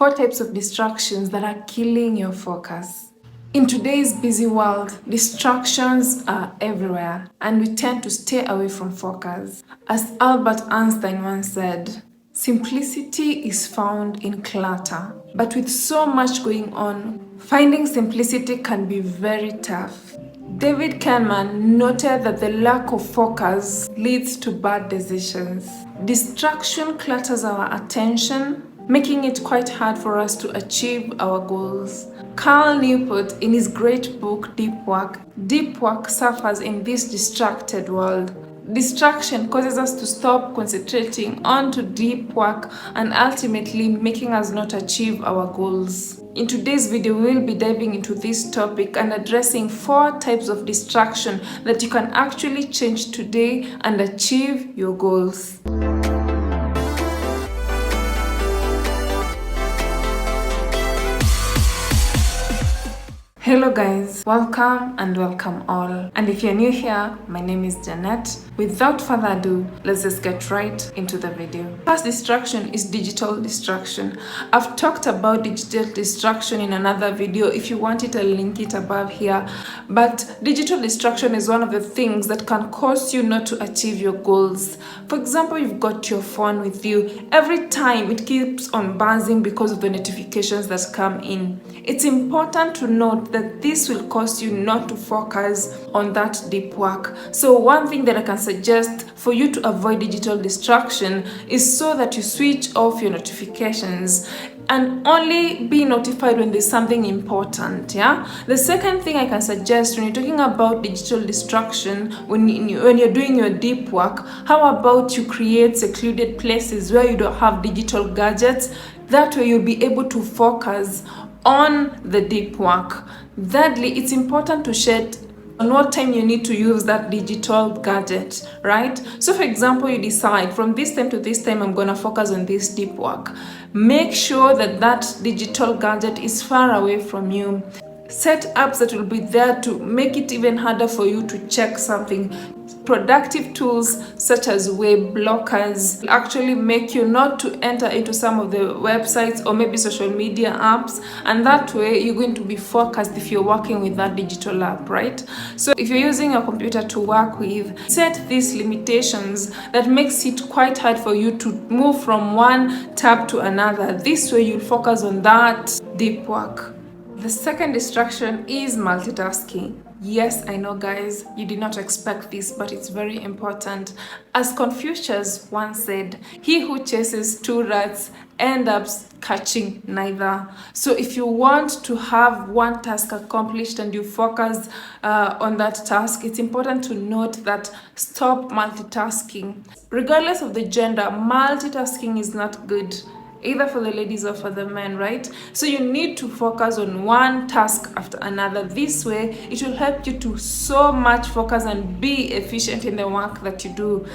4 types of distractions that are killing your focus. In today's busy world, distractions are everywhere and we tend to stay away from focus. As Albert Einstein once said, simplicity is found in clutter. But with so much going on, finding simplicity can be very tough. David Kahneman noted that the lack of focus leads to bad decisions. Distraction clutters our attention, making it quite hard for us to achieve our goals. Cal Newport, in his great book Deep Work suffers in this distracted world. Distraction causes us to stop concentrating onto deep work and ultimately making us not achieve our goals. In today's video, we will be diving into this topic and addressing 4 types of distraction that you can actually change today and achieve your goals. Hello guys, welcome and welcome all. And if you're new here, my name is Janette. Without further ado, let's just get right into the video. First distraction is digital distraction. I've talked about digital distraction in another video. If you want it, I'll link it above here. But digital distraction is one of the things that can cause you not to achieve your goals. For example, you've got your phone with you. Every time it keeps on buzzing because of the notifications that come in. It's important to note that this will cause you not to focus on that deep work. So one thing that I can suggest for you to avoid digital distraction is so that you switch off your notifications and only be notified when there's something important. The second thing I can suggest when you're talking about digital distraction, when you're doing your deep work, how about you create secluded places where you don't have digital gadgets? That way you'll be able to focus on the deep work. Thirdly, it's important to set on what time you need to use that digital gadget, right? So for example, you decide from this time to this time, I'm gonna focus on this deep work. Make sure that that digital gadget is far away from you. Set apps that will be there to make it even harder for you to check something. Productive tools such as web blockers actually make you not to enter into some of the websites or maybe social media apps, and that way you're going to be focused if you're working with that digital app, right? So if you're using a computer to work with, set these limitations that makes it quite hard for you to move from one tab to another. This way you'll focus on that deep work. The second distraction is multitasking. Yes, I know guys, you did not expect this, but it's very important. As Confucius once said, he who chases 2 rats ends up catching neither. So if you want to have one task accomplished and you focus on that task, it's important to note that stop multitasking. Regardless of the gender, multitasking is not good, either for the ladies or for the men, right? So you need to focus on one task after another. This way, it will help you to so much focus and be efficient in the work that you do.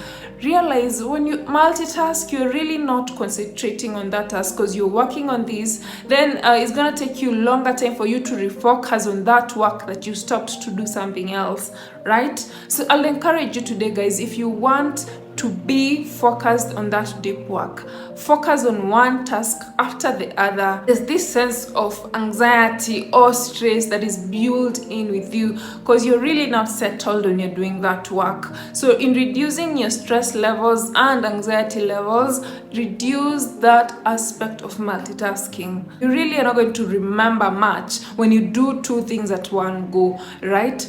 Realize when you multitask, you're really not concentrating on that task because you're working on this. Then it's gonna take you longer time for you to refocus on that work that you stopped to do something else, right? So I'll encourage you today, guys, if you want to be focused on that deep work, focus on one task after the other. There's this sense of anxiety or stress that is built in with you because you're really not settled when you're doing that work. So in reducing your stress levels and anxiety levels, reduce that aspect of multitasking. You really are not going to remember much when you do 2 things at one go, right?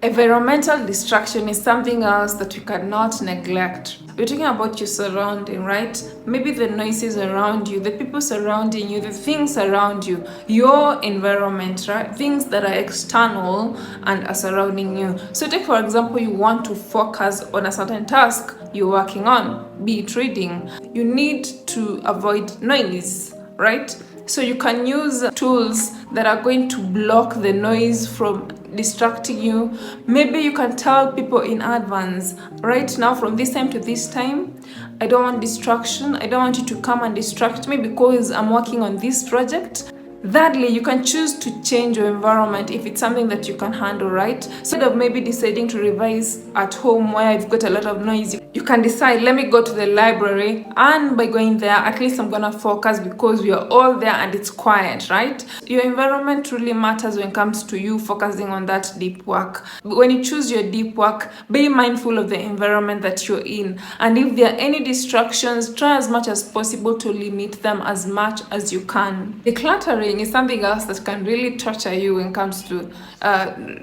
Environmental distraction is something else that you cannot neglect. We're talking about your surrounding, right? Maybe the noises around you, the people surrounding you, the things around you, your environment, right? Things that are external and are surrounding you. So take for example, you want to focus on a certain task you're working on, be it reading. You need to avoid noise, right? So you can use tools that are going to block the noise from distracting you. Maybe you can tell people in advance, right now from this time to this time, I don't want distraction. I don't want you to come and distract me because I'm working on this project. Thirdly, you can choose to change your environment if it's something that you can handle, right? So instead of maybe deciding to revise at home where you've got a lot of noise, you can decide, let me go to the library, and by going there, at least I'm gonna focus because we are all there and it's quiet, right? Your environment really matters when it comes to you focusing on that deep work. When you choose your deep work, be mindful of the environment that you're in, and if there are any distractions, try as much as possible to limit them as much as you can. Decluttering is something else that can really torture you when it comes to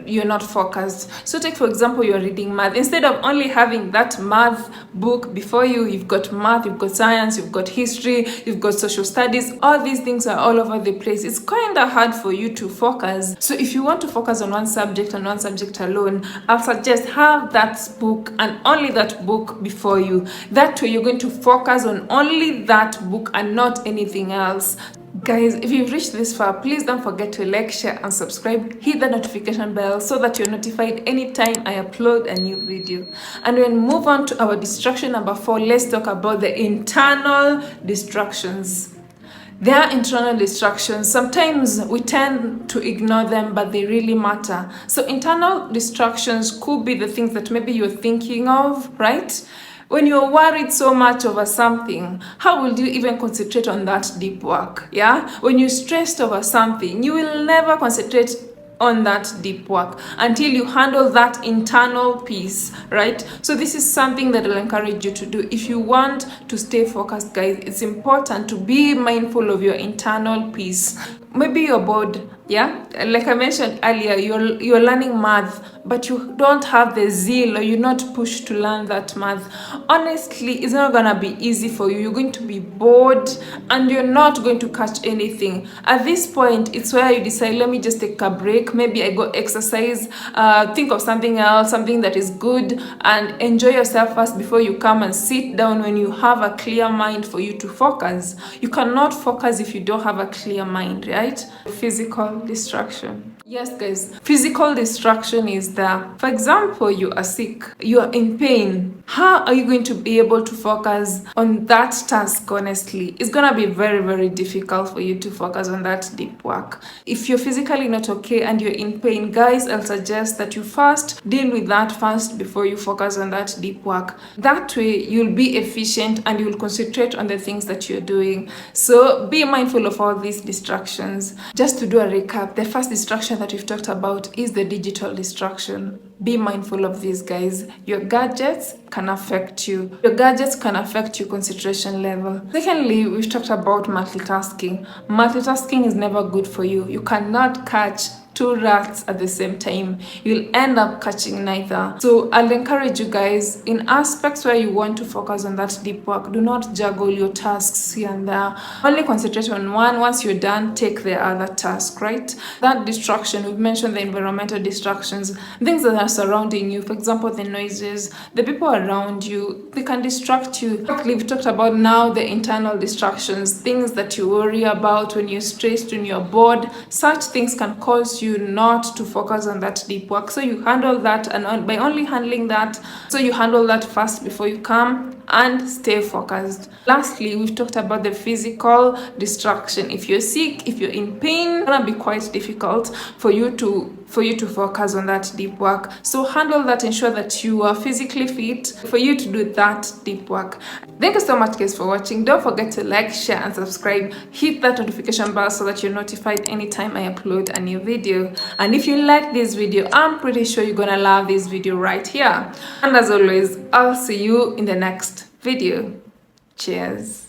you're not focused. So take for example, you're reading math. Instead of only having that math book before you, you've got math, you've got science, you've got history, you've got social studies. All these things are all over the place. It's kind of hard for you to focus. So if you want to focus on one subject and one subject alone, I'll suggest have that book and only that book before you. That way you're going to focus on only that book and not anything else. Guys, if you've reached this far, please don't forget to like, share and subscribe. Hit the notification bell so that you're notified anytime I upload a new video. And we'll move on to our distraction number 4. Let's talk about the internal distractions. There are internal distractions. Sometimes we tend to ignore them, but they really matter. So internal distractions could be the things that maybe you're thinking of, right? When you're worried so much over something, how will you even concentrate on that deep work? Yeah? When you're stressed over something, you will never concentrate on that deep work until you handle that internal piece, right? So this is something that I'll encourage you to do. If you want to stay focused, guys, it's important to be mindful of your internal piece. Maybe you're bored, yeah? Like I mentioned earlier, you're learning math, but you don't have the zeal or you're not pushed to learn that math. Honestly, it's not gonna be easy for you. You're going to be bored and you're not going to catch anything. At this point, it's where you decide, let me just take a break. Maybe I go exercise, think of something else, something that is good, and enjoy yourself first before you come and sit down when you have a clear mind for you to focus. You cannot focus if you don't have a clear mind, right? Physical distraction. Yes, guys, physical distraction is there. For example, you are sick, you are in pain. How are you going to be able to focus on that task? Honestly, it's gonna be very, very difficult for you to focus on that deep work. If you're physically not okay and you're in pain, guys, I'll suggest that you first deal with that first before you focus on that deep work. That way, you'll be efficient and you'll concentrate on the things that you're doing. So be mindful of all these distractions. Just to do a recap, the first distraction that we've talked about is the digital distraction. Be mindful of these, guys. Your gadgets can affect you. Your gadgets can affect your concentration level. Secondly, we've talked about multitasking. Multitasking is never good for you. You cannot catch two rats at the same time. You'll end up catching neither. So I'll encourage you guys, in aspects where you want to focus on that deep work, do not juggle your tasks here and there. Only concentrate on one. Once you're done, take the other task, right? That distraction, we've mentioned the environmental distractions, things that are surrounding you. For example, the noises, the people around you, they can distract you. We've talked about now the internal distractions, things that you worry about when you're stressed, when you're bored. Such things can cause you not to focus on that deep work. So you handle that, and by only handling that, so you handle that first before you come and stay focused. Lastly, we've talked about the physical distraction. If you're sick, if you're in pain, it's gonna be quite difficult for you to focus on that deep work. So handle that, ensure that you are physically fit for you to do that deep work. Thank you so much, guys, for watching. Don't forget to like, share and subscribe. Hit that notification bell so that you're notified anytime I upload a new video. And if you like this video, I'm pretty sure you're gonna love this video right here. And as always, I'll see you in the next video. Cheers.